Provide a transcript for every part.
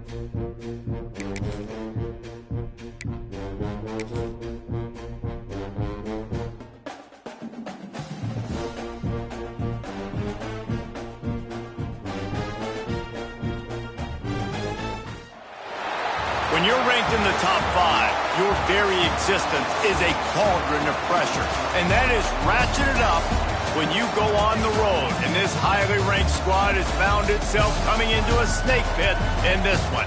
When you're ranked in the top 5, your very existence is a cauldron of pressure. And that is ratcheted up when you go on the road. And this highly ranked squad has found itself coming into a snake pit in this one.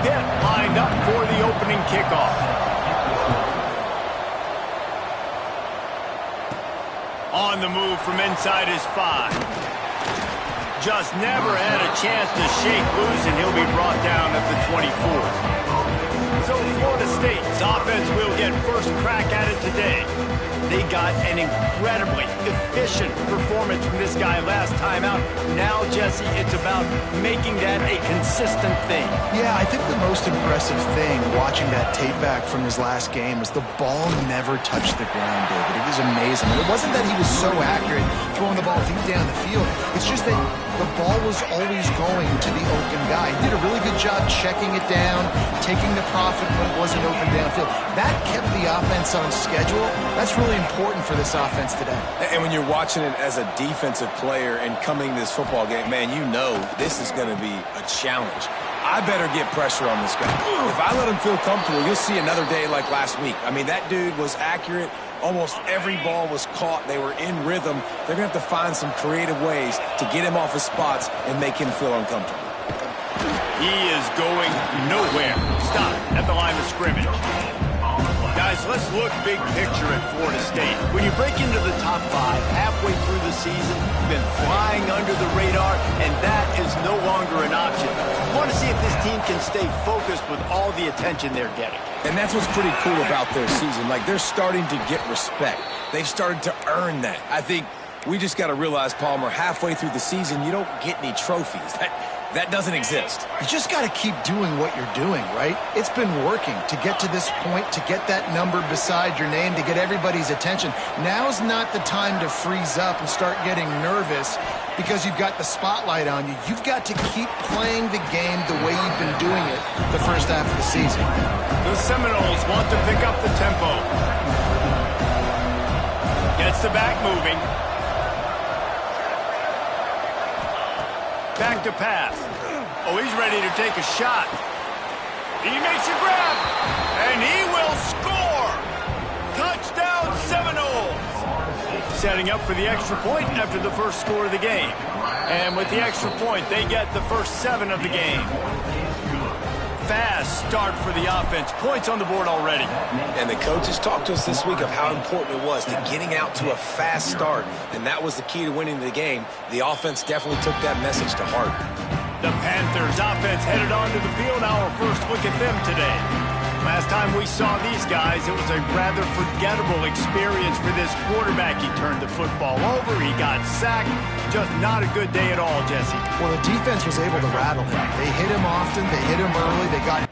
Pitt lined up for the opening kickoff. On the move from inside his 5. Just never had a chance to shake loose, and he'll be brought down at the 24. So Florida State's offense will get first crack at it today. They got an incredibly efficient performance from this guy last time out. Now, Jesse, it's about making that a consistent thing. Yeah, I think the most impressive thing watching that tape back from his last game was the ball never touched the ground, David. It was amazing. And it wasn't that he was so accurate throwing the ball deep down the field. It's just that the ball was always going to the open guy. He did a really good job checking it down, taking the profit when it wasn't open downfield. That kept the offense on schedule. That's really important for this offense today. And when you're watching it as a defensive player and coming to this football game, man, you know this is going to be a challenge. I better get pressure on this guy. If I let him feel comfortable, you'll see another day like last week. I mean, that dude was accurate. Almost every ball was caught. They were in rhythm. They're going to have to find some creative ways to get him off his spots and make him feel uncomfortable. He is going nowhere. Stop at the line of scrimmage. Guys, let's look big picture at Florida State. When you break into the top 5 halfway through the season, you've been flying under the radar, and that is no longer an option. You want to see if this team can stay focused with all the attention they're getting. And that's what's pretty cool about their season. Like, they're starting to get respect. They've started to earn that. I think we just got to realize, Palmer, halfway through the season, you don't get any trophies. That doesn't exist. You just got to keep doing what you're doing, right? It's been working to get to this point, to get that number beside your name, to get everybody's attention. Now's not the time to freeze up and start getting nervous because you've got the spotlight on you. You've got to keep playing the game the way you've been doing it the first half of the season. The Seminoles want to pick up the tempo. Gets the back moving. Back to pass. Oh, he's ready to take a shot. He makes a grab, and he will score. Touchdown, Seminoles. Setting up for the extra point after the first score of the game. And with the extra point, they get the first 7 of the game. Fast start for the offense. Points on the board already. And the coaches talked to us this week of how important it was to getting out to a fast start, and that was the key to winning the game. The offense definitely took that message to heart. The Panthers offense headed onto the field. Our first look at them today. Last time we saw these guys, it was a rather forgettable experience for this quarterback. He turned the football over. He got sacked. Just not a good day at all, Jesse. Well, the defense was able to rattle him. They hit him often. They hit him early. They got...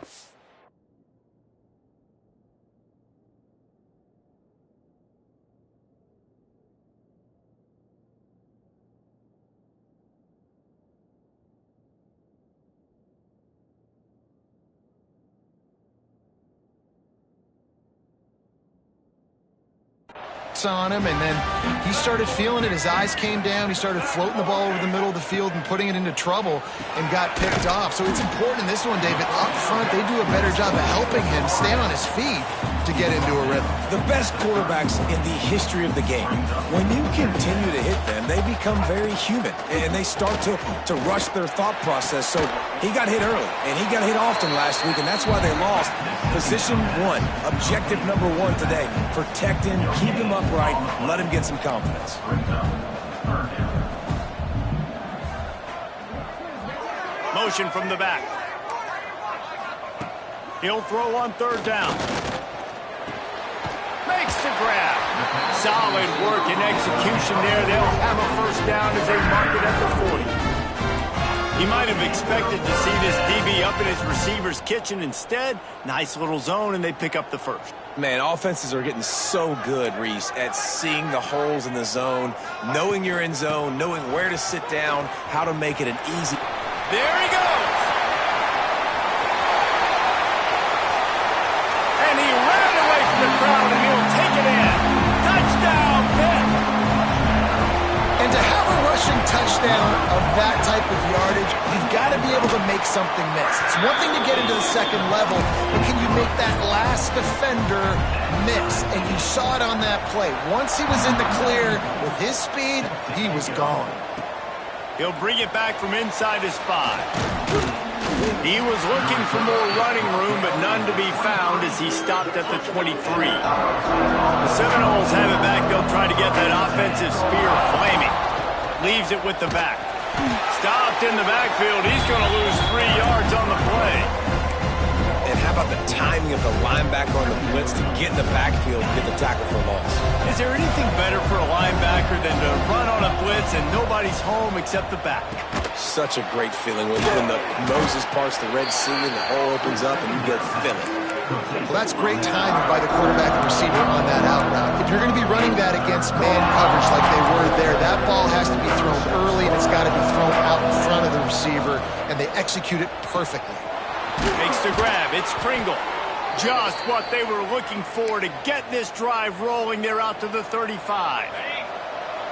on him, and then he started feeling it. His eyes came down. He started floating the ball over the middle of the field and putting it into trouble and got picked off. So it's important in this one, David. Up front, they do a better job of helping him stay on his feet to get into a rhythm. The best quarterbacks in the history of the game, when you continue to hit them, they become very human, and they start to rush their thought process. So he got hit early, and he got hit often last week, and that's why they lost. Position 1, objective number 1 today, protect him, keep him upright, let him get some confidence. Motion from the back. He'll throw on 3rd down. Makes the grab. Solid work and execution there. They'll have a first down as they mark it at the 40. He might have expected to see this DB up in his receiver's kitchen. Instead, nice little zone, and they pick up the first. Man, offenses are getting so good, Reese, at seeing the holes in the zone, knowing you're in zone, knowing where to sit down, how to make it an easy... There he goes! And he ran away from the crowd, and he'll take it in. Touchdown, Pitt! And to have a rushing touchdown of that type of yardage, you've got to be able to make something miss. It's one thing to get into the second level, but can you make that last defender miss? And you saw it on that play. Once he was in the clear with his speed, he was gone. He'll bring it back from inside his 5. He was looking for more running room, but none to be found as he stopped at the 23. The Seminoles have it back. They'll try to get that offensive spear flaming. Leaves it with the back. Stopped in the backfield. He's going to lose 3 yards on the play. And how about the timing of the linebacker on the blitz to get in the backfield and get the tackle for loss? Is there anything better for a linebacker than to run on a blitz and nobody's home except the back? Such a great feeling when the Moses parts the Red Sea and the hole opens up and you get filling. Well, that's great timing by the quarterback and receiver on that out route. If you're going to be running that against man coverage like they were there, that ball has to be thrown early and it's got to be thrown out in front of the receiver, and they execute it perfectly. Makes the grab. It's Pringle. Just what they were looking for to get this drive rolling. They're out to the 35.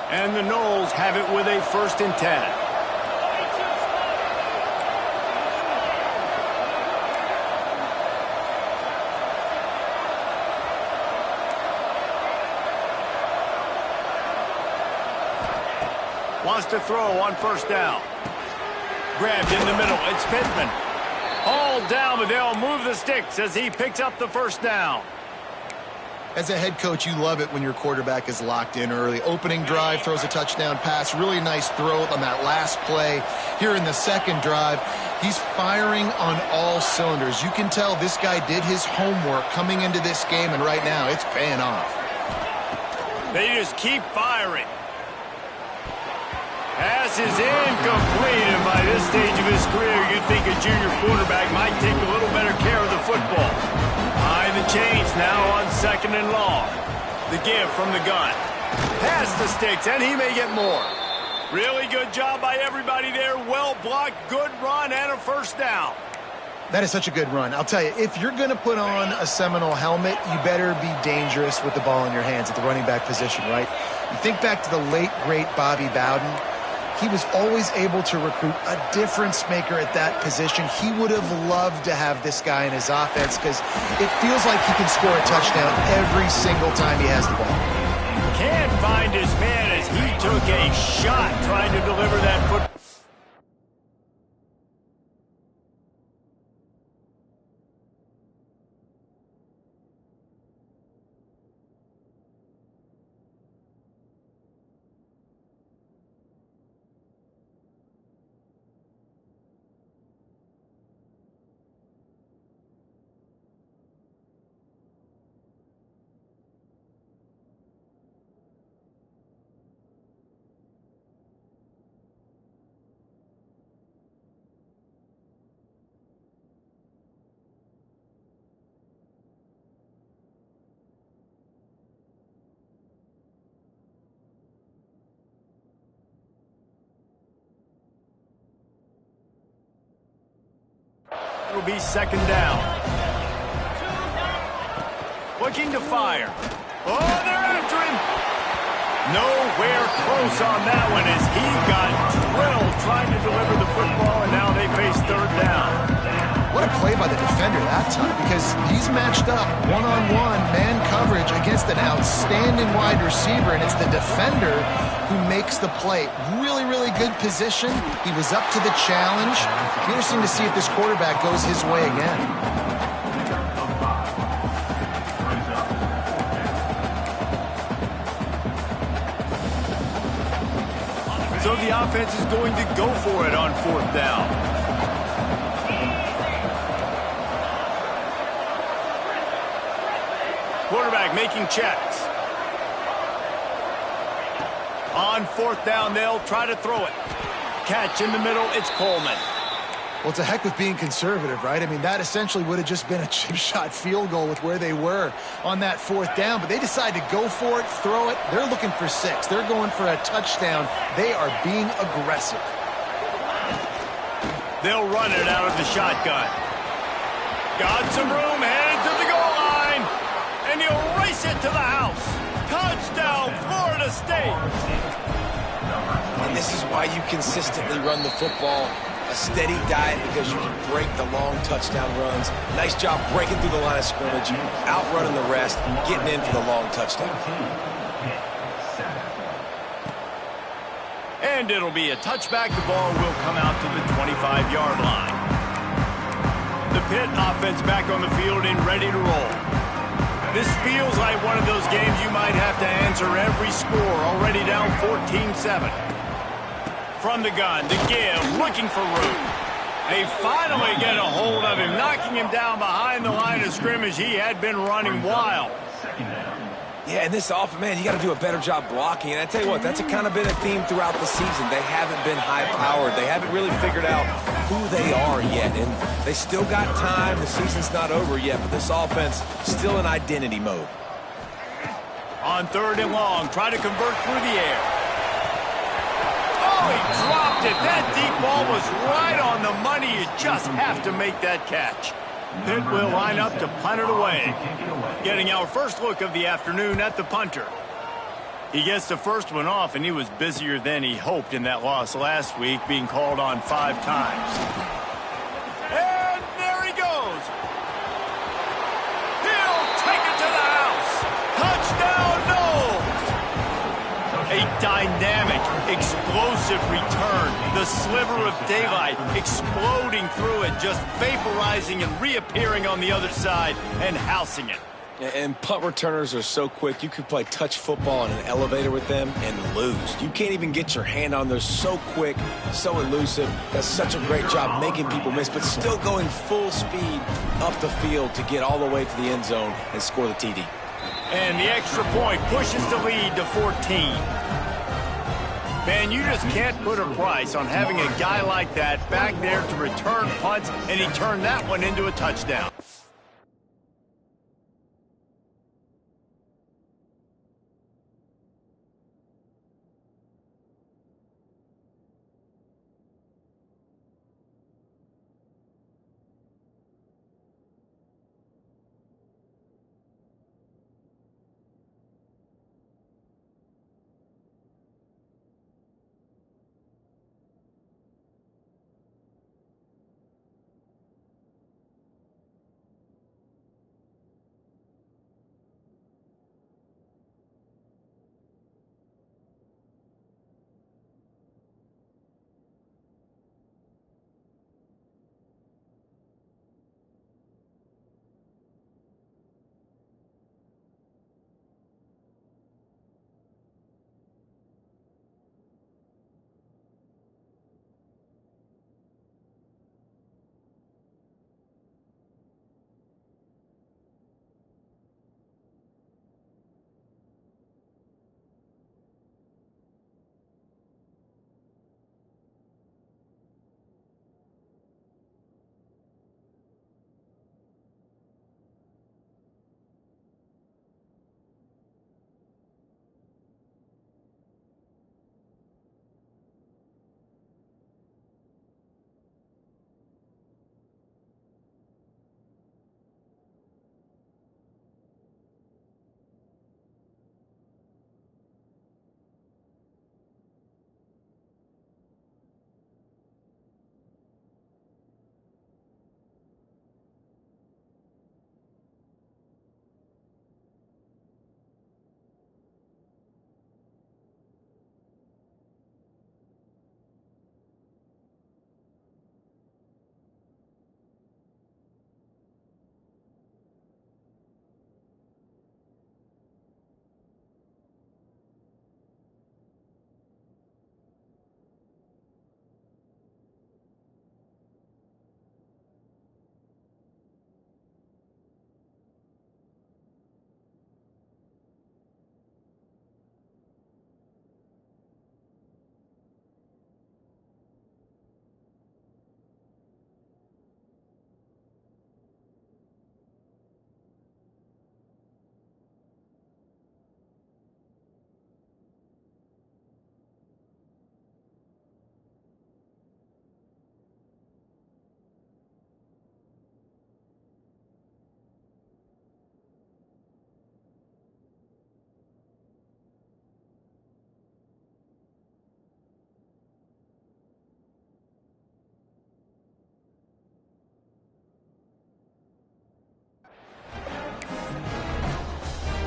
And the Noles have it with a 1st and 10. Wants to throw on 1st down. Grabbed in the middle. It's Pittman. All down, but they'll move the sticks as he picks up the 1st down. As a head coach, you love it when your quarterback is locked in early. Opening drive, throws a touchdown pass. Really nice throw on that last play. Here in the second drive, he's firing on all cylinders. You can tell this guy did his homework coming into this game, and right now it's paying off. They just keep firing. Pass is incomplete, and by this stage of his career, you'd think a junior quarterback might take a little better care of the football. Behind the chains now on 2nd and long. The give from the gun. Past the sticks, and he may get more. Really good job by everybody there. Well blocked, good run, and a 1st down. That is such a good run. I'll tell you, if you're going to put on a Seminole helmet, you better be dangerous with the ball in your hands at the running back position, right? You think back to the late, great Bobby Bowden. He was always able to recruit a difference maker at that position. He would have loved to have this guy in his offense because it feels like he can score a touchdown every single time he has the ball. Can't find his man as he took a shot trying to deliver that football. It'll be 2nd down. Looking to fire. Oh, they're after him. Nowhere close on that one as he got drilled trying to deliver the football, and now they face 3rd down. What a play by the defender that time, because he's matched up one-on-one man coverage against an outstanding wide receiver, and it's the defender who makes the play. Really, really good position. He was up to the challenge. Interesting to see if this quarterback goes his way again. So the offense is going to go for it on 4th down. Quarterback making checks. On 4th down, they'll try to throw it. Catch in the middle, it's Coleman. Well, it's a heck with being conservative, right? I mean, that essentially would have just been a chip shot field goal with where they were on that 4th down, but they decided to go for it, throw it. They're looking for 6. They're going for a touchdown. They are being aggressive. They'll run it out of the shotgun. Got some room, headed to the goal line, and he'll race it to the house. Touchdown, Florida State. And this is why you consistently run the football. A steady diet because you can break the long touchdown runs. Nice job breaking through the line of scrimmage, outrunning the rest, getting in for the long touchdown. And it'll be a touchback. The ball will come out to the 25-yard line. The Pitt offense back on the field and ready to roll. This feels like one of those games you might have to answer every score. Already down 14-7. From the gun, the give, looking for room. They finally get a hold of him, knocking him down behind the line of scrimmage. He had been running wild. Yeah, and this offense, man, you got to do a better job blocking. And I tell you what, that's kind of been a theme throughout the season. They haven't been high-powered. They haven't really figured out who they are yet. And they still got time. The season's not over yet, but this offense still in identity mode. On 3rd and long, try to convert through the air. Oh, he dropped it. That deep ball was right on the money. You just have to make that catch. Pitt will line up to punt it away. Getting our first look of the afternoon at the punter. He gets the first one off, and he was busier than he hoped in that loss last week, being called on 5 times. And there he goes. He'll take it to the house. Touchdown, Noles. A dynamic, explosive return. The sliver of daylight exploding through it, just vaporizing and reappearing on the other side and housing it. And punt returners are so quick. You could play touch football in an elevator with them and lose. You can't even get your hand on them. So quick, so elusive. Does such a great job making people miss, but still going full speed up the field to get all the way to the end zone and score the TD. And the extra point pushes the lead to 14. Man, you just can't put a price on having a guy like that back there to return punts, and he turned that one into a touchdown.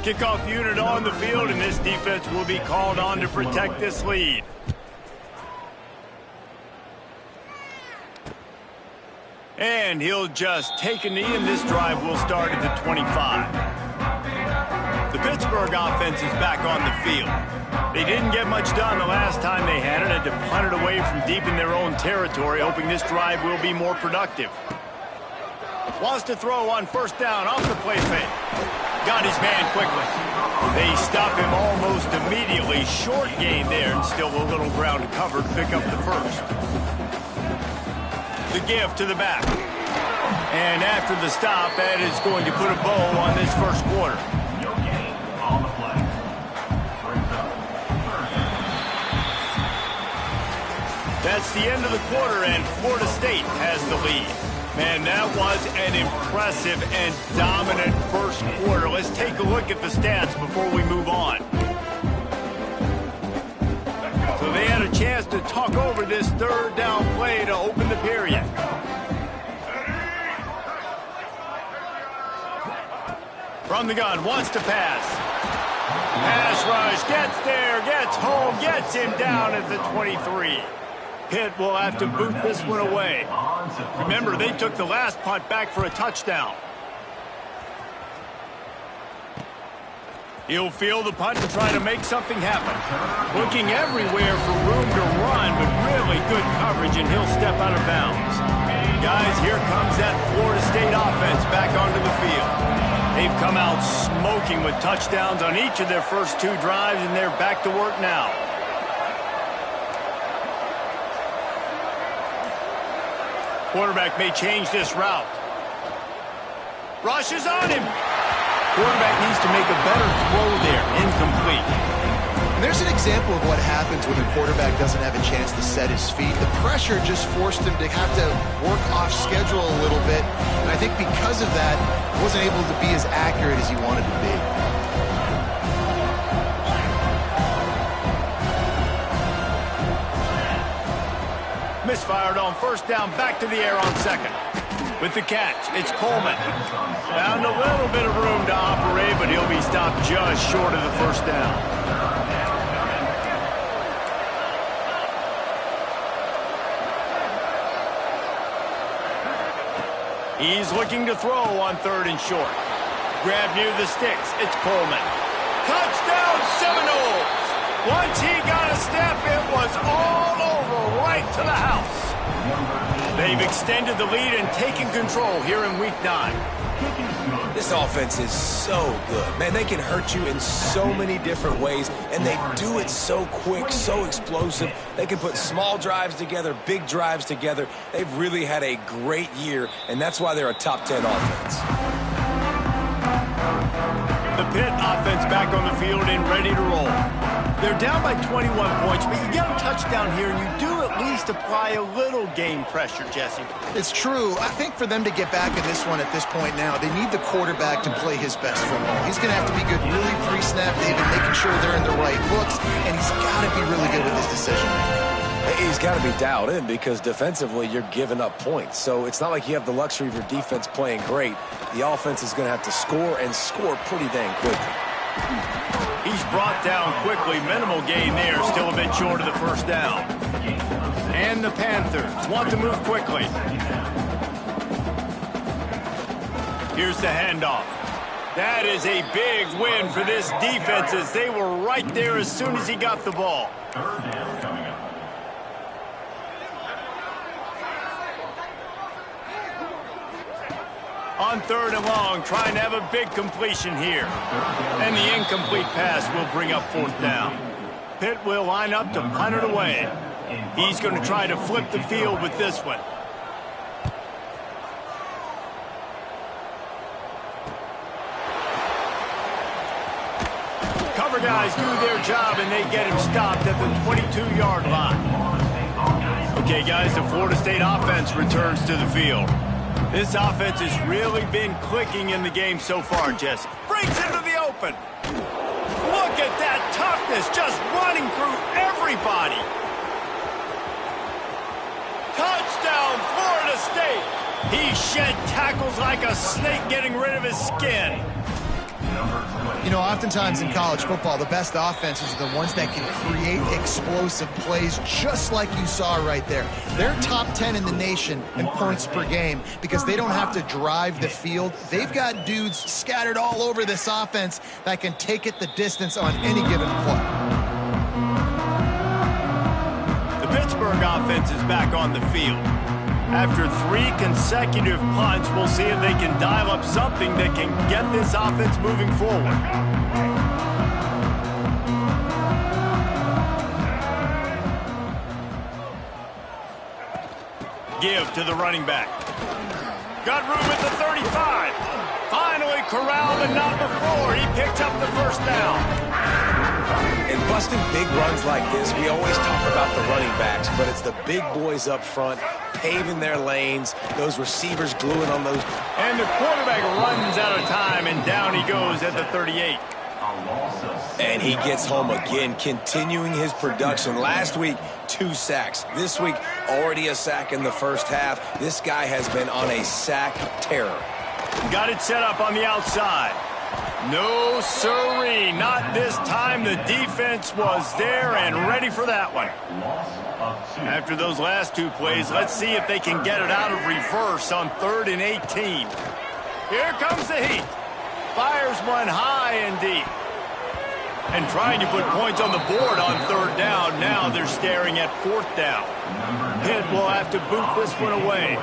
Kickoff unit on the field, and this defense will be called on to protect this lead. And he'll just take a knee, and this drive will start at the 25. The Pittsburgh offense is back on the field. They didn't get much done the last time they had it, had to punt it away from deep in their own territory, hoping this drive will be more productive. Wants to throw on first down off the play fake. Got his man quickly. They stop him almost immediately. Short gain there, and still a little ground covered to pick up the first. The give to the back. And after the stop, that is going to put a bow on this first quarter. No gain on the play. Brings up third down. That's the end of the quarter, and Florida State has the lead. Man, that was an impressive and dominant first quarter. Let's take a look at the stats before we move on. So they had a chance to talk over this third down play to open the period. From the gun, wants to pass. Pass rush, gets there, gets home, gets him down at the 23. Pitt will have to boot this one away. Remember, they took the last punt back for a touchdown. He'll field the punt and try to make something happen. Looking everywhere for room to run, but really good coverage, and he'll step out of bounds. Guys, here comes that Florida State offense back onto the field. They've come out smoking with touchdowns on each of their first two drives, and they're back to work now. Quarterback may change this route. Rush is on him. Quarterback needs to make a better throw there. Incomplete. And there's an example of what happens when the quarterback doesn't have a chance to set his feet. The pressure just forced him to have to work off schedule a little bit. And I think because of that, he wasn't able to be as accurate as he wanted to be. Misfired on first down, back to the air on second. With the catch, it's Coleman. Found a little bit of room to operate, but he'll be stopped just short of the first down. He's looking to throw on third and short. Grab near the sticks, it's Coleman. Touchdown Seminoles! Once he got a step, it was all over, right to the house. They've extended the lead and taken control here in Week 9. This offense is so good. Man, they can hurt you in so many different ways, and they do it so quick, so explosive. They can put small drives together, big drives together. They've really had a great year, and that's why they're a top 10 offense. The Pitt offense back on the field and ready to roll. They're down by 21 points, but you get a touchdown here, and you do at least apply a little game pressure, Jesse. It's true. I think for them to get back in this one at this point now, they need the quarterback to play his best football. He's going to have to be good really pre-snap, David, making sure they're in the right looks, and he's got to be really good with his decision-making. He's got to be dialed in because defensively you're giving up points. So it's not like you have the luxury of your defense playing great. The offense is going to have to score and score pretty dang quickly. He's brought down quickly. Minimal gain there. Still a bit short of the first down. And the Panthers want to move quickly. Here's the handoff. That is a big win for this defense as they were right there as soon as he got the ball. Third down coming up. On third and long, trying to have a big completion here. And the incomplete pass will bring up fourth down. Pitt will line up to punt it away. He's going to try to flip the field with this one. Cover guys do their job, and they get him stopped at the 22-yard line. Okay, guys, the Florida State offense returns to the field. This offense has really been clicking in the game so far, Jesse. Breaks into the open. Look at that toughness, just running through everybody. Touchdown, Florida State. He shed tackles like a snake getting rid of his skin. You know, oftentimes in college football, the best offenses are the ones that can create explosive plays, just like you saw right there. They're top 10 in the nation in points per game because they don't have to drive the field. They've got dudes scattered all over this offense that can take it the distance on any given play. The Pittsburgh offense is back on the field. After 3 consecutive punts, we'll see if they can dial up something that can get this offense moving forward. Give to the running back. Got room at the 35. Finally corralled, but not before. He picks up the first down. In busting big runs like this, we always talk about the running backs, but it's the big boys up front, paving their lanes, those receivers gluing on those. And the quarterback runs out of time, and down he goes at the 38. And he gets home again, continuing his production. Last week, 2 sacks. This week, already a sack in the first half. This guy has been on a sack terror. Got it set up on the outside. No sirree, not this time. The defense was there and ready for that one. After those last 2 plays, let's see if they can get it out of reverse on 3rd and 18. Here comes the heat. Fires one high and deep. And trying to put points on the board on 3rd down. Now they're staring at 4th down. Pitt will have to boot this one away.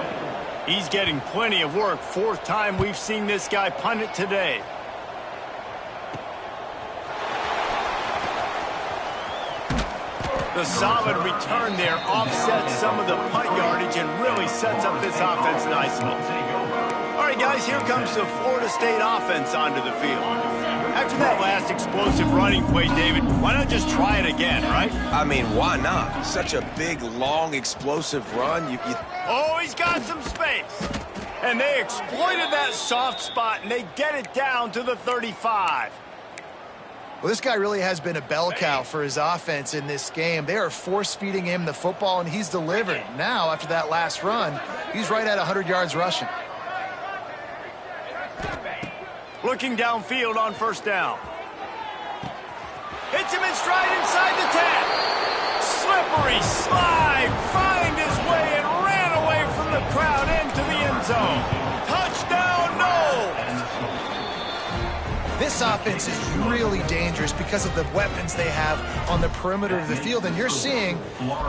He's getting plenty of work. 4th time we've seen this guy punt it today. The solid return there offsets some of the punt yardage and really sets up this offense nicely. All right, guys, here comes the Florida State offense onto the field. After that last explosive running play, David, why not just try it again, right? I mean, why not? Such a big, long, explosive run. Oh, he's got some space. And they exploited that soft spot, and they get it down to the 35. Well, this guy really has been a bell cow for his offense in this game. They are force-feeding him the football, and he's delivered. Now, after that last run, he's right at 100 yards rushing. Looking downfield on 1st down. Hits him in stride inside the 10. Slippery slide, find his way and ran away from the crowd into the end zone. Touchdown, Noles! This offense is really dangerous because of the weapons they have on the perimeter of the field. And you're seeing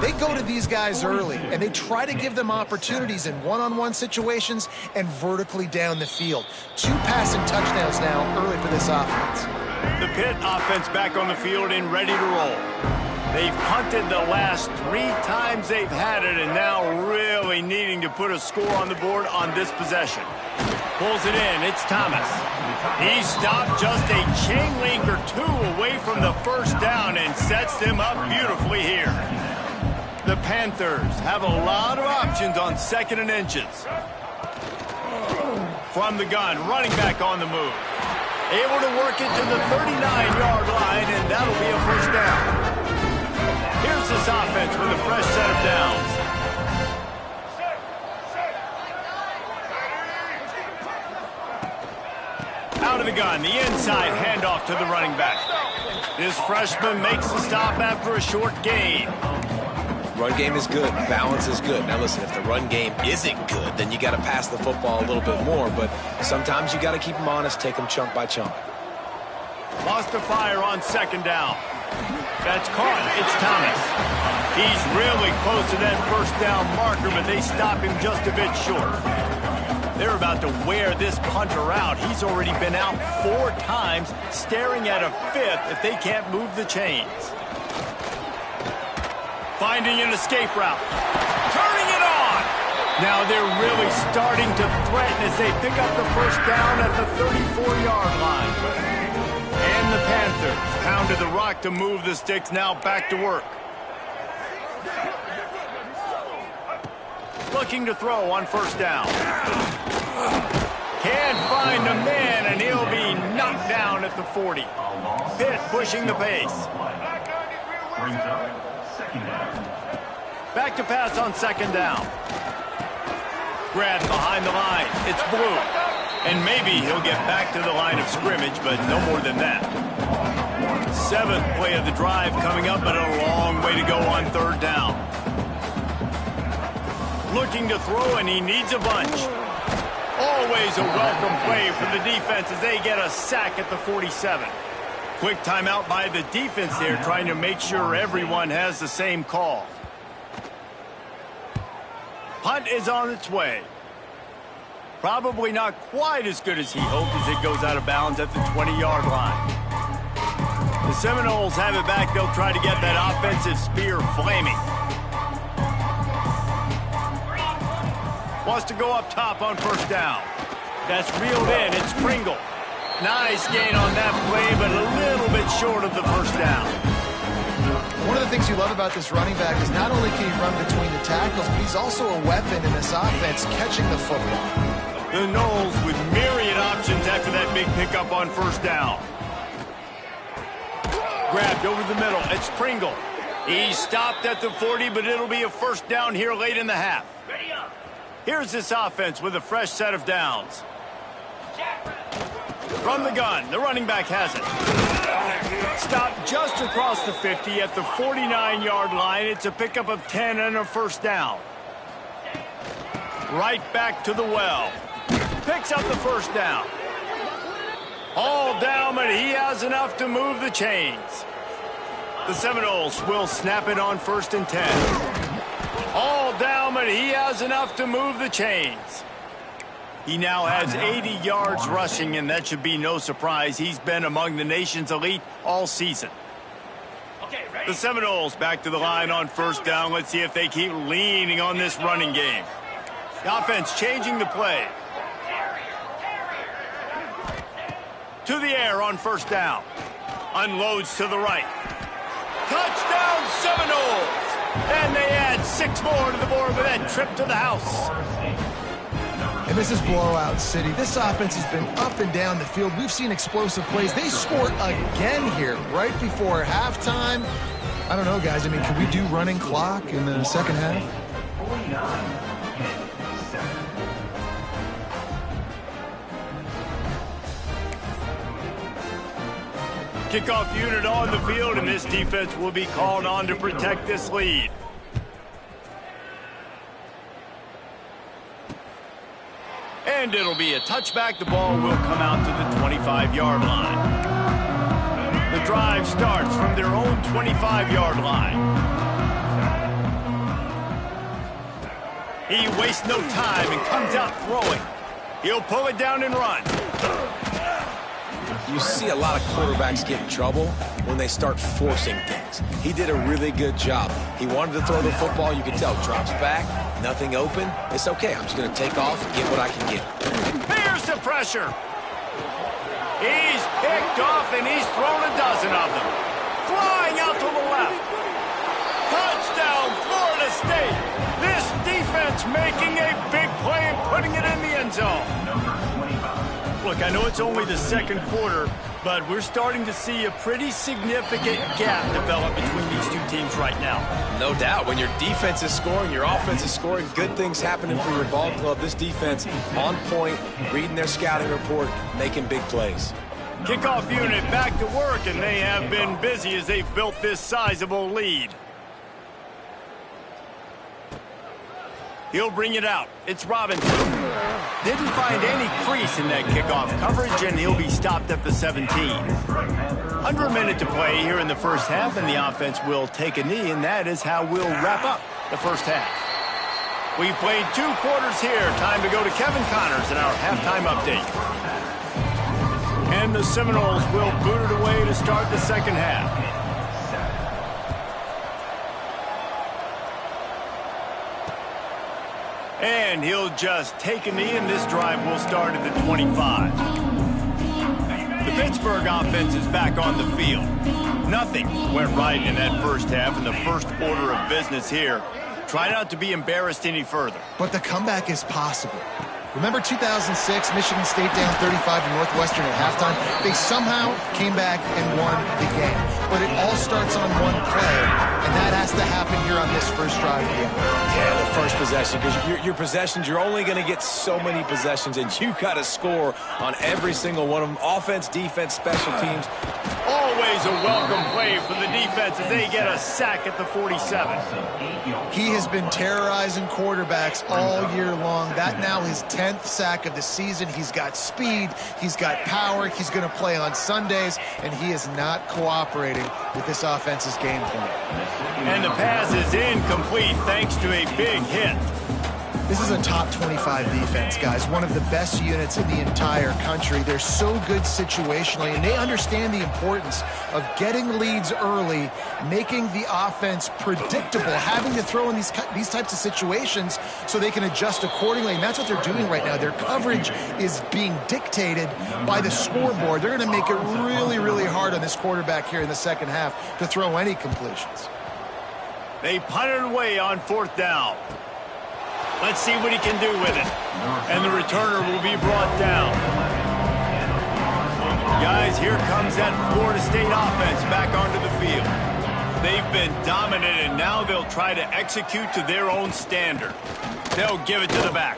they go to these guys early, and they try to give them opportunities in one-on-one situations and vertically down the field. 2 passing touchdowns now early for this offense. The Pitt offense back on the field and ready to roll. They've punted the last 3 times they've had it, and now really needing to put a score on the board on this possession. Pulls it in. It's Thomas. He stopped just a chain link or 2 away from the 1st down and sets them up beautifully here. The Panthers have a lot of options on 2nd and inches. From the gun, running back on the move. Able to work it to the 39-yard line, and that'll be a 1st down. Here's this offense with a fresh set of downs. Out of the gun, the inside handoff to the running back. This freshman makes the stop after a short gain. Run game is good. Balance is good. Now listen, if the run game isn't good, then you got to pass the football a little bit more. But sometimes you got to keep them honest, take them chunk by chunk. Lost a fire on 2nd down. That's caught. It's Thomas. He's really close to that 1st down marker, but they stop him just a bit short. They're about to wear this punter out. He's already been out 4 times, staring at a 5th if they can't move the chains. Finding an escape route. Turning it on! Now they're really starting to threaten as they pick up the 1st down at the 34-yard line. And the Panthers pounded the rock to move the sticks, now back to work. Looking to throw on 1st down. Can't find a man, and he'll be knocked down at the 40. Pitt pushing the pace. Back to pass on 2nd down. Grabbed behind the line. It's Blue. And maybe he'll get back to the line of scrimmage, but no more than that. 7th play of the drive coming up, but a long way to go on 3rd down. Looking to throw, and he needs a bunch. Always a welcome play for the defense as they get a sack at the 47. Quick timeout by the defense there, trying to make sure everyone has the same call. Punt is on its way. Probably not quite as good as he hoped as it goes out of bounds at the 20-yard line. The Seminoles have it back. They'll try to get that offensive spear flaming. Wants to go up top on 1st down. That's reeled in. It's Pringle. Nice gain on that play, but a little bit short of the 1st down. One of the things you love about this running back is not only can he run between the tackles, but he's also a weapon in this offense catching the football. The Noles with myriad options after that big pickup on 1st down. Grabbed over the middle. It's Pringle. He stopped at the 40, but it'll be a 1st down here late in the half. Here's this offense with a fresh set of downs. From the gun, the running back has it. Stopped just across the 50 at the 49-yard line. It's a pickup of 10 and a 1st down. Right back to the well. Picks up the 1st down. All down, but he has enough to move the chains. The Seminoles will snap it on 1st and 10. All down, but he has enough to move the chains. He now has 80 yards rushing, and that should be no surprise. He's been among the nation's elite all season. The Seminoles back to the line on 1st down. Let's see if they keep leaning on this running game. The offense changing the play. To the air on 1st down. Unloads to the right. Touchdown Seminoles! And they add 6 more to the board with that trip to the house. And this is blowout city. This offense has been up and down the field. We've seen explosive plays. They scored again here right before halftime. I don't know, guys. I mean, can we do running clock in the second half? Kickoff unit on the field, and this defense will be called on to protect this lead. And it'll be a touchback. The ball will come out to the 25-yard line. The drive starts from their own 25-yard line. He wastes no time and comes out throwing. He'll pull it down and run. You see a lot of quarterbacks get in trouble when they start forcing things. He did a really good job. He wanted to throw the football. You can tell. Drops back. Nothing open. It's okay. I'm just going to take off and get what I can get. Here's the pressure. He's picked off, and he's thrown a dozen of them. Flying out to the left. Touchdown, Florida State. This defense making a big play and putting it in the end zone. Look, I know it's only the 2nd quarter, but we're starting to see a pretty significant gap develop between these two teams right now. No doubt. When your defense is scoring, your offense is scoring, good things happening for your ball club. This defense on point, reading their scouting report, making big plays. Kickoff unit back to work, and they have been busy as they've built this sizable lead. He'll bring it out. It's Robinson. Didn't find any crease in that kickoff coverage, and he'll be stopped at the 17. Under a minute to play here in the first half, and the offense will take a knee, and that is how we'll wrap up the first half. We've played 2 quarters here. Time to go to Kevin Connors in our halftime update. And the Seminoles will boot it away to start the second half. And he'll just take a knee, and this drive will start at the 25. The Pittsburgh offense is back on the field. Nothing went right in that first half, and the first order of business here. Try not to be embarrassed any further. But the comeback is possible. Remember 2006, Michigan State down 35 to Northwestern at halftime? They somehow came back and won the game. But it all starts on one play, and that has to happen here on this first drive of the game. Yeah, the first possession, because your possessions, you're only going to get so many possessions, and you got to score on every single one of them. Offense, defense, special teams. Always a welcome play for the defense as they get a sack at the 47. He has been terrorizing quarterbacks all year long. That now his 10th sack of the season. He's got speed. He's got power. He's going to play on Sundays, and he is not cooperating with this offense's game plan. And the pass is incomplete thanks to a big hit. This is a top 25 defense, guys. One of the best units in the entire country. They're so good situationally, and they understand the importance of getting leads early, making the offense predictable, having to throw in these types of situations so they can adjust accordingly. And that's what they're doing right now. Their coverage is being dictated by the scoreboard. They're going to make it really, really hard on this quarterback here in the second half to throw any completions. They punt it away on 4th down. Let's see what he can do with it. And the returner will be brought down. Guys, here comes that Florida State offense back onto the field. They've been dominant, and now they'll try to execute to their own standard. They'll give it to the back.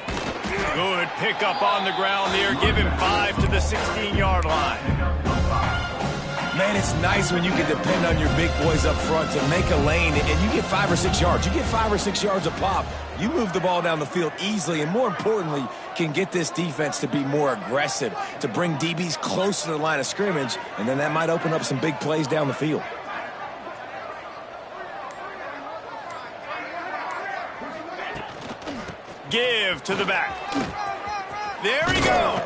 Good pickup on the ground there. Give him 5 to the 16-yard line. Man, it's nice when you can depend on your big boys up front to make a lane, and you get 5 or 6 yards. You get 5 or 6 yards a pop. You move the ball down the field easily, and more importantly, can get this defense to be more aggressive, to bring DBs close to the line of scrimmage, and then that might open up some big plays down the field. Give to the back. There he goes.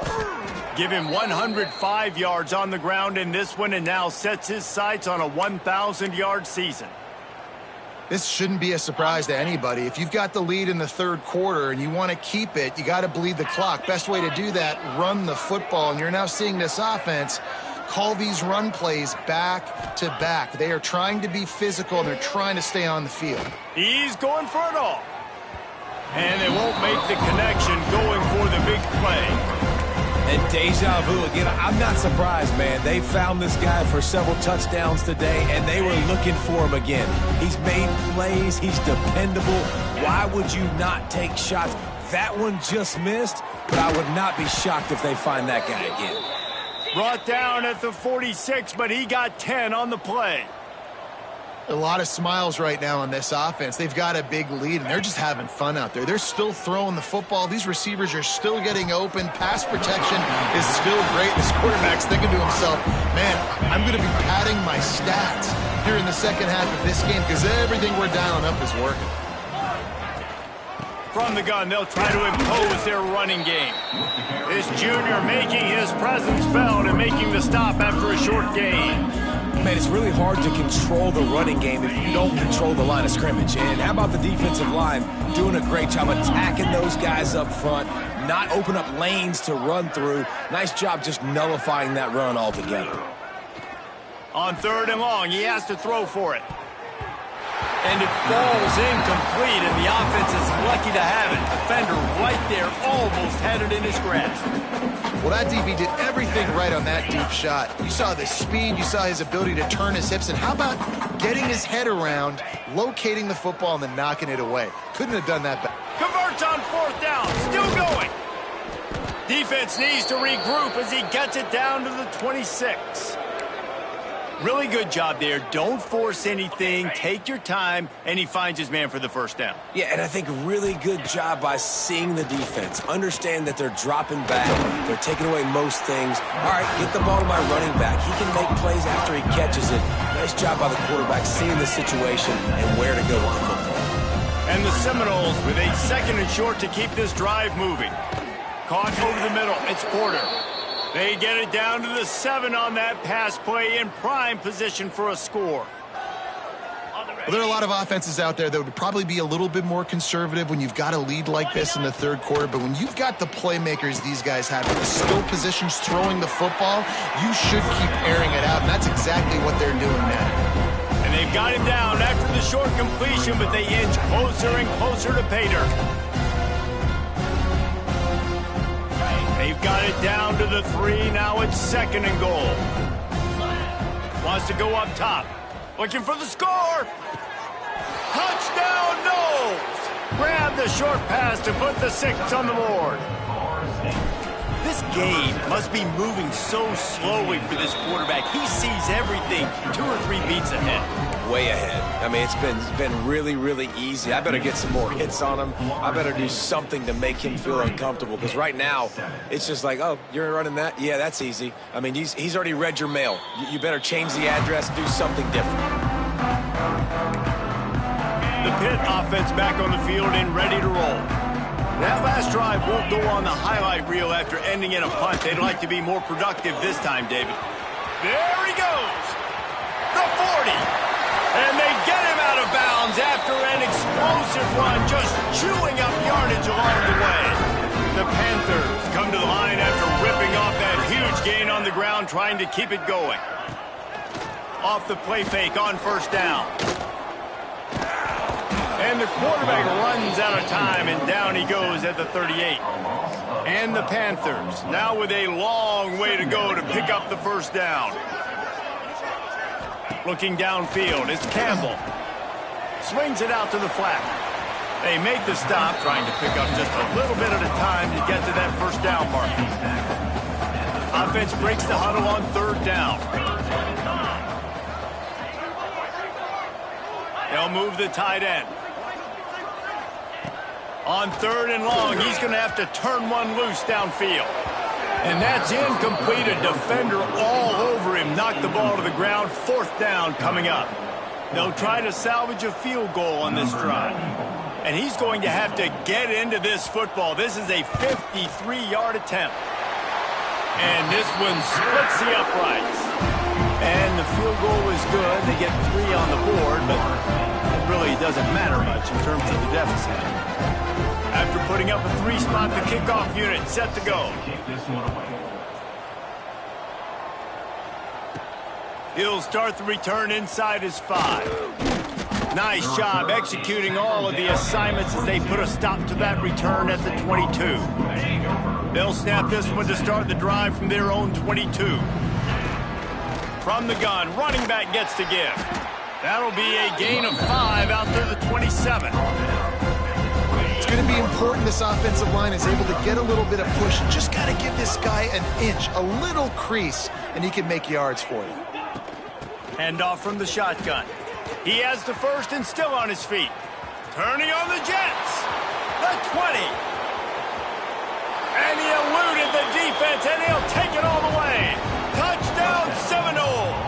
Give him 105 yards on the ground in this one, and now sets his sights on a 1,000-yard season. This shouldn't be a surprise to anybody. If you've got the lead in the third quarter and you want to keep it, you got to bleed the clock. Best way to do that, run the football. And you're now seeing this offense call these run plays back to back. They are trying to be physical, and they're trying to stay on the field. He's going for it all. And they won't make the connection going for the big play. And deja vu again. I'm not surprised, man. They found this guy for several touchdowns today, and they were looking for him again. He's made plays. He's dependable. Why would you not take shots? That one just missed, but I would not be shocked if they find that guy again. Brought down at the 46, but he got 10 on the play. A lot of smiles right now on this offense. They've got a big lead, and they're just having fun out there. They're still throwing the football. These receivers are still getting open. Pass protection is still great. This quarterback's thinking to himself, man, I'm going to be padding my stats here in the second half of this game because everything we're dialing up is working. From the gun, they'll try to impose their running game. This junior making his presence felt and making the stop after a short gain. Man, it's really hard to control the running game if you don't control the line of scrimmage. And how about the defensive line doing a great job attacking those guys up front, not open up lanes to run through. Nice job just nullifying that run altogether. On 3rd and long, he has to throw for it. And it falls incomplete, and the offense is lucky to have it. Defender right there almost had it in his grasp. Well, that DB did everything right on that deep shot. You saw the speed, you saw his ability to turn his hips, and how about getting his head around, locating the football, and then knocking it away? Couldn't have done that better. Converts on 4th down, still going. Defense needs to regroup as he gets it down to the 26. Really good job there. Don't force anything. Take your time, and he finds his man for the 1st down. Yeah, and I think really good job by seeing the defense. Understand that they're dropping back. They're taking away most things. All right, get the ball to my running back. He can make plays after he catches it. Nice job by the quarterback seeing the situation and where to go with the football. And the Seminoles with a 2nd and short to keep this drive moving. Caught over the middle. It's Porter. They get it down to the 7 on that pass play in prime position for a score. Well, there are a lot of offenses out there that would probably be a little bit more conservative when you've got a lead like this in the 3rd quarter. But when you've got the playmakers these guys have, the skill positions throwing the football, you should keep airing it out. And that's exactly what they're doing now. And they've got him down after the short completion, but they inch closer and closer to pay dirt. got it down to the 3. Now it's 2nd and goal. Wants to go up top. Looking for the score. Touchdown, Knowles. Grab the short pass to put the 6 on the board. This game must be moving so slowly for this quarterback. He sees everything 2 or 3 beats ahead. Way ahead. I mean, it's been really, really easy. I better get some more hits on him. I better do something to make him feel uncomfortable, because right now, it's just like, oh, you're running that? Yeah, that's easy. I mean, he's already read your mail. You better change the address, do something different. The Pitt offense back on the field and ready to roll. That last drive won't go on the highlight reel after ending in a punt. They'd like to be more productive this time, David. There he goes. The 40. And they get him out of bounds after an explosive run, just chewing up yardage along the way. The Panthers come to the line after ripping off that huge gain on the ground, trying to keep it going. Off the play fake on 1st down. And the quarterback runs out of time, and down he goes at the 38. And the Panthers, now with a long way to go to pick up the 1st down. Looking downfield, it's Campbell. Swings it out to the flat. They make the stop, trying to pick up just a little bit at a time to get to that 1st down mark. Offense breaks the huddle on 3rd down. They'll move the tight end. On 3rd and long, he's going to have to turn one loose downfield. And that's incomplete. A defender all over him. Knocked the ball to the ground. 4th down coming up. They'll try to salvage a field goal on this drive. And he's going to have to get into this football. This is a 53-yard attempt. And this one splits the uprights. And the field goal is good. They get 3 on the board, but it really doesn't matter much in terms of the deficit. After putting up a 3-spot, the kickoff unit set to go. He'll start the return inside his 5. Nice job executing all of the assignments as they put a stop to that return at the 22. They'll snap this one to start the drive from their own 22. From the gun, running back gets to give. That'll be a gain of 5 out to the 27. It's going to be important this offensive line is able to get a little bit of push. Just got to give this guy an inch, a little crease, and he can make yards for you. Handoff from the shotgun. He has the 1st and still on his feet. Turning on the Jets. The 20. And he eluded the defense, and he'll take it all the way. Touchdown, Seminoles.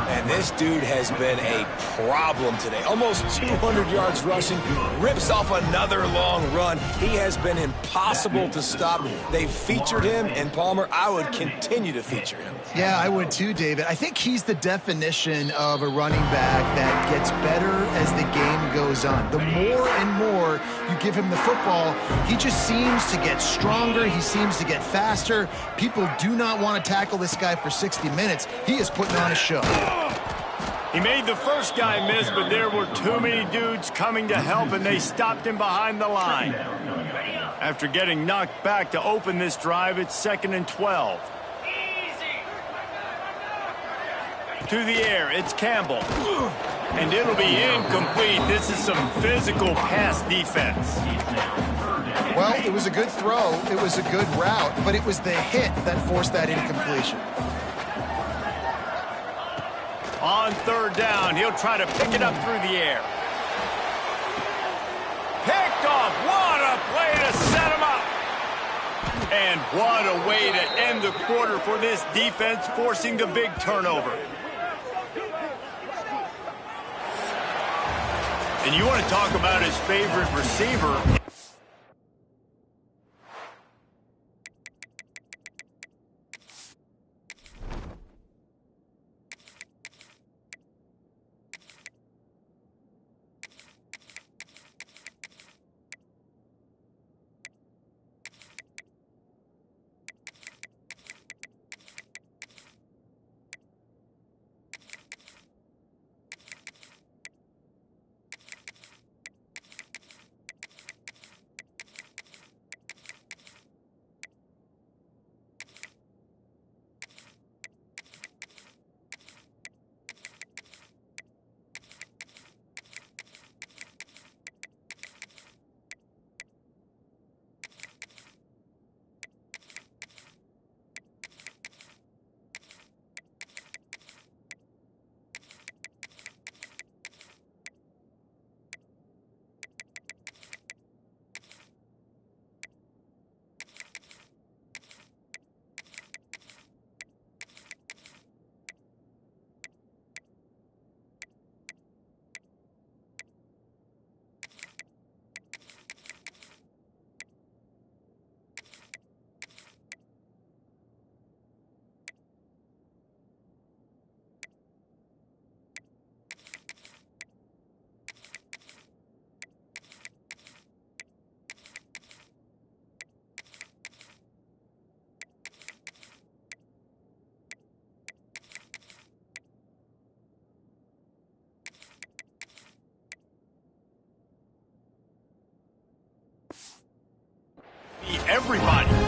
And this dude has been a problem today. Almost 200 yards rushing. Rips off another long run. He has been impossible to stop. They've featured him, and Palmer, I would continue to feature him. Yeah, I would too, David. I think he's the definition of a running back that gets better as the game goes on. The more and more you give him the football, he just seems to get stronger. He seems to get faster. People do not want to tackle this guy for 60 minutes. He is putting on a show. He made the first guy miss, but there were too many dudes coming to help, and they stopped him behind the line. After getting knocked back to open this drive, it's 2nd and 12. To the air, it's Campbell. And it'll be incomplete. This is some physical pass defense. Well, it was a good throw. It was a good route, but it was the hit that forced that incompletion. On 3rd down, he'll try to pick it up through the air. Picked off. What a play to set him up. And what a way to end the quarter for this defense, forcing the big turnover. And you want to talk about his favorite receiver.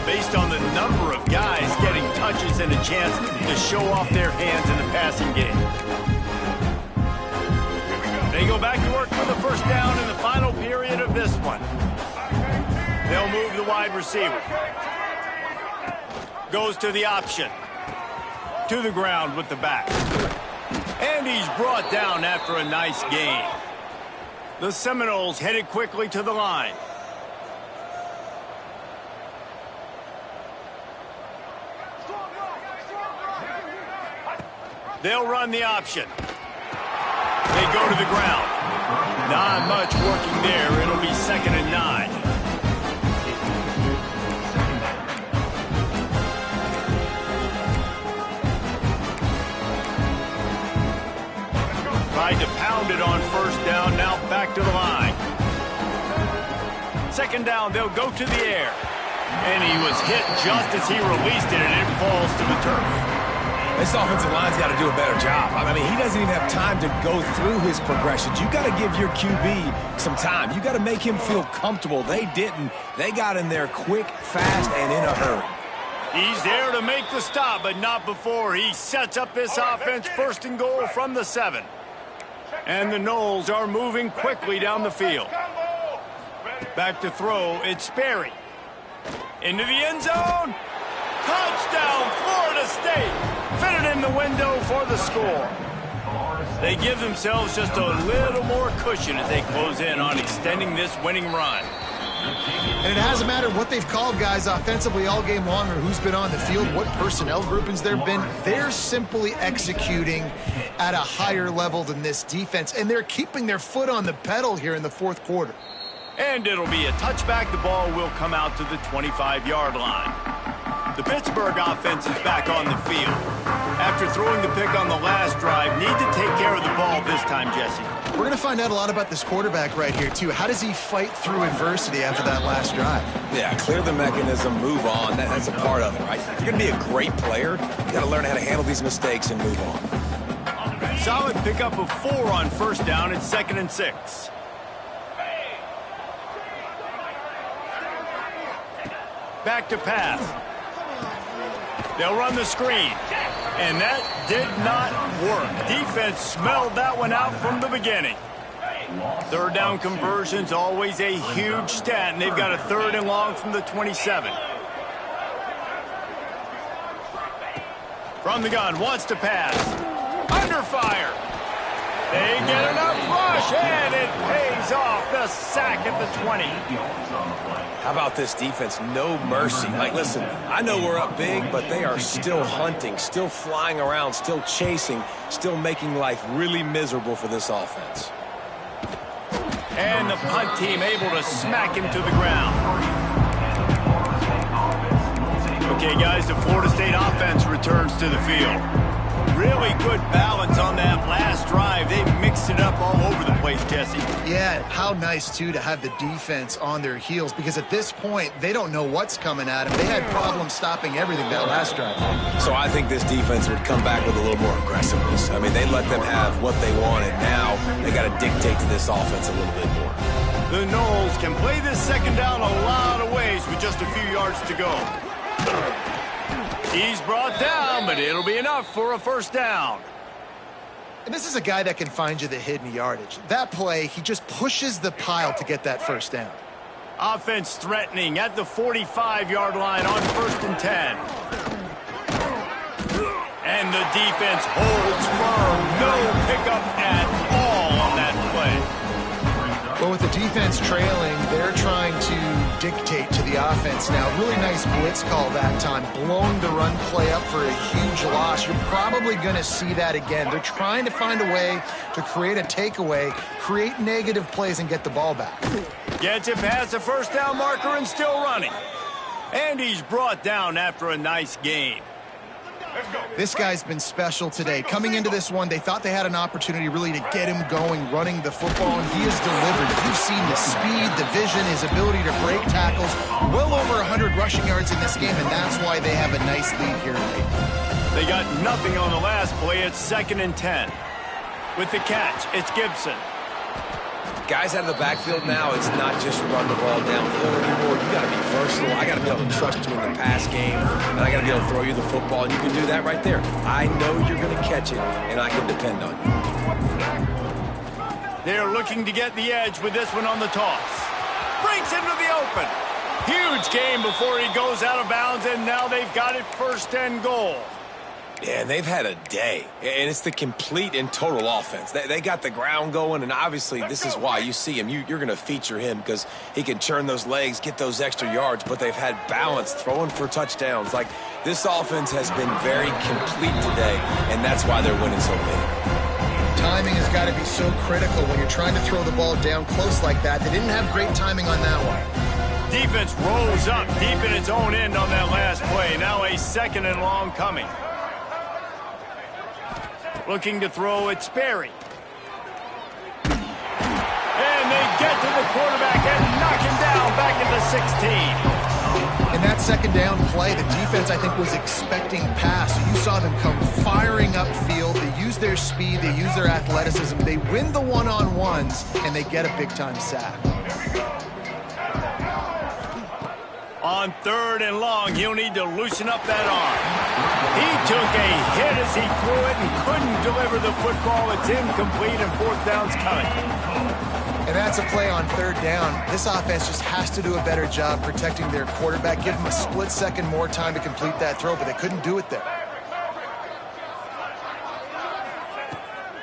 based on the number of guys getting touches and a chance to show off their hands in the passing game. They go back to work for the first down in the final period of this one. They'll move the wide receiver. Goes to the option. To the ground with the back. And he's brought down after a nice gain. The Seminoles headed quickly to the line. They'll run the option. They go to the ground. Not much working there. It'll be 2nd and 9. Tried to pound it on first down. Now back to the line. 2nd down. They'll go to the air. And he was hit just as he released it, and it falls to the turf. This offensive line's got to do a better job. I mean, he doesn't even have time to go through his progressions. You got to give your QB some time. You got to make him feel comfortable. They didn't. They got in there quick, fast, and in a hurry. He's there to make the stop, but not before he sets up this offense 1st and goal from the 7. And the Noles are moving quickly down the field. Back to throw, it's Sperry. Into the end zone. Touchdown, Florida State. Fitted in the window for the score. They give themselves just a little more cushion as they close in on extending this winning run. And it hasn't mattered what they've called guys offensively all game long or who's been on the field, what personnel groupings there have been. They're simply executing at a higher level than this defense, and they're keeping their foot on the pedal here in the 4th quarter. And it'll be a touchback. The ball will come out to the 25-yard line. The Pittsburgh offense is back on the field. After throwing the pick on the last drive, need to take care of the ball this time, Jesse. We're going to find out a lot about this quarterback right here, too. How does he fight through adversity after that last drive? Yeah, clear the mechanism, move on. That's a part of it, right? If you're going to be a great player, you got to learn how to handle these mistakes and move on. Solid pickup of 4 on first down. It's 2nd and 6. Back to pass. They'll run the screen. And that did not work. Defense smelled that one out from the beginning. 3rd down conversion's always a huge stat, and they've got a 3rd and long from the 27. From the gun, wants to pass. Under fire. They get enough rush, and it pays off. The sack at the 20. How about this defense? No mercy. Like, listen, I know we're up big, but they are still hunting, still flying around, still chasing, still making life really miserable for this offense. And the punt team able to smack him to the ground. Okay, guys, the Florida State offense returns to the field. Really good balance on that last drive. They mixed it up all over the place, Jesse. Yeah, how nice, too, to have the defense on their heels, because at this point, they don't know what's coming at them. They had problems stopping everything that last drive. So I think this defense would come back with a little more aggressiveness. I mean, they let them have what they wanted. Now they got to dictate to this offense a little bit more. The Noles can play this 2nd down a lot of ways with just a few yards to go. He's brought down, but it'll be enough for a 1st down. And this is a guy that can find you the hidden yardage. That play, he just pushes the pile to get that 1st down. Offense threatening at the 45-yard line on 1st and 10. And the defense holds firm. No pickup at all on that play. Well, with the defense trailing, they're trying to dictate to the offense now. Really nice blitz call that time, blowing the run play up for a huge loss. You're probably going to see that again. They're trying to find a way to create a takeaway, create negative plays, and get the ball back. Gets it past the 1st down marker and still running. And he's brought down after a nice gain. This guy's been special today. Coming into this one, they thought they had an opportunity really to get him going, running the football, and he has delivered. You've seen the speed, the vision, his ability to break tackles. Well over 100 rushing yards in this game, and that's why they have a nice lead here tonight. They got nothing on the last play. It's 2nd and 10. With the catch, it's Gibson. guys out of the backfield now, it's not just run the ball downhill anymore. You got to be versatile. I got to be able to trust you in the pass game, and I got to be able to throw you the football, and you can do that right there. I know you're going to catch it, and I can depend on you. They're looking to get the edge with this one on the toss. Breaks into the open. Huge gain before he goes out of bounds, and now they've got it 1st and goal. Yeah, and they've had a day, and it's the complete and total offense. They got the ground going, and obviously this is why you see him. You're going to feature him because he can churn those legs, get those extra yards, but they've had balance, throwing for touchdowns. Like, this offense has been very complete today, and that's why they're winning so big. Timing has got to be so critical when you're trying to throw the ball down close like that. They didn't have great timing on that one. Defense rolls up deep in its own end on that last play. Now a 2nd and long coming. Looking to throw it, Sperry. And they get to the quarterback and knock him down back at the 16. In that 2nd down play, the defense, I think, was expecting pass. So you saw them come firing upfield. They use their speed. They use their athleticism. They win the one-on-ones, and they get a big-time sack. On 3rd and long, he'll need to loosen up that arm. He took a hit as he threw it and couldn't deliver the football. It's incomplete, and 4th down's coming. And that's a play on 3rd down. This offense just has to do a better job protecting their quarterback. Give them a split second more time to complete that throw, but they couldn't do it there.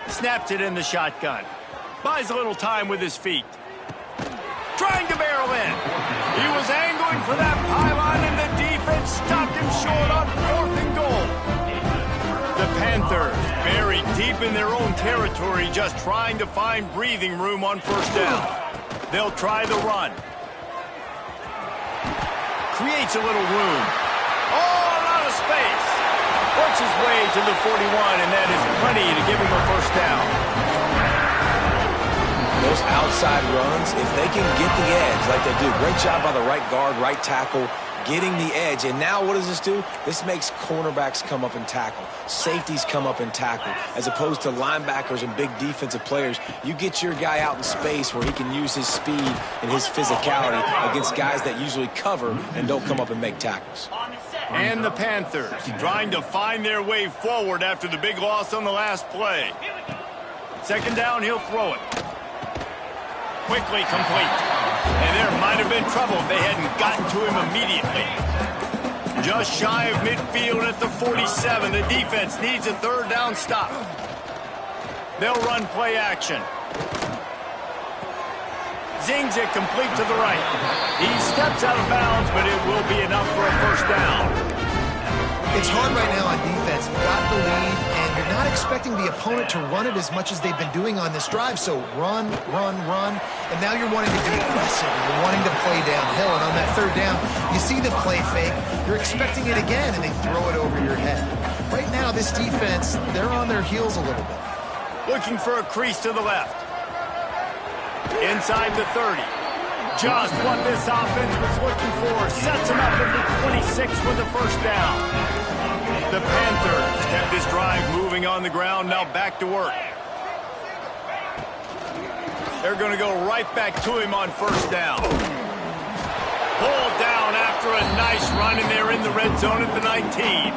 Snaps it in the shotgun. Buys a little time with his feet. Trying to barrel in. He was angling for that pylon, and the defense stopped him short on 4th and goal. The Panthers buried deep in their own territory, just trying to find breathing room on 1st down. They'll try the run. Creates a little room. Oh, a lot of space. Works his way to the 41, and that is plenty to give him a 1st down. Those outside runs, if they can get the edge like they do, great job by the right guard, right tackle, getting the edge. And now what does this do? This makes cornerbacks come up and tackle. Safeties come up and tackle. As opposed to linebackers and big defensive players, you get your guy out in space where he can use his speed and his physicality against guys that usually cover and don't come up and make tackles. And the Panthers trying to find their way forward after the big loss on the last play. 2nd down, he'll throw it. Quickly complete. And there might have been trouble if they hadn't gotten to him immediately. Just shy of midfield at the 47. The defense needs a 3rd down stop. They'll run play action. Zings it complete to the right. He steps out of bounds, but it will be enough for a 1st down. It's hard right now on defense. You've got the lead, and you're not expecting the opponent to run it as much as they've been doing on this drive. So run, run, run, and now you're wanting to be aggressive. You're wanting to play downhill, and on that 3rd down, you see the play fake. You're expecting it again, and they throw it over your head. Right now, this defense, they're on their heels a little bit. Looking for a crease to the left. Inside the 30. Just what this offense was looking for. Sets him up at the 26 with the 1st down. The Panthers kept this drive moving on the ground. Now back to work. They're going to go right back to him on 1st down. Pulled down after a nice run, and they're in the red zone at the 19.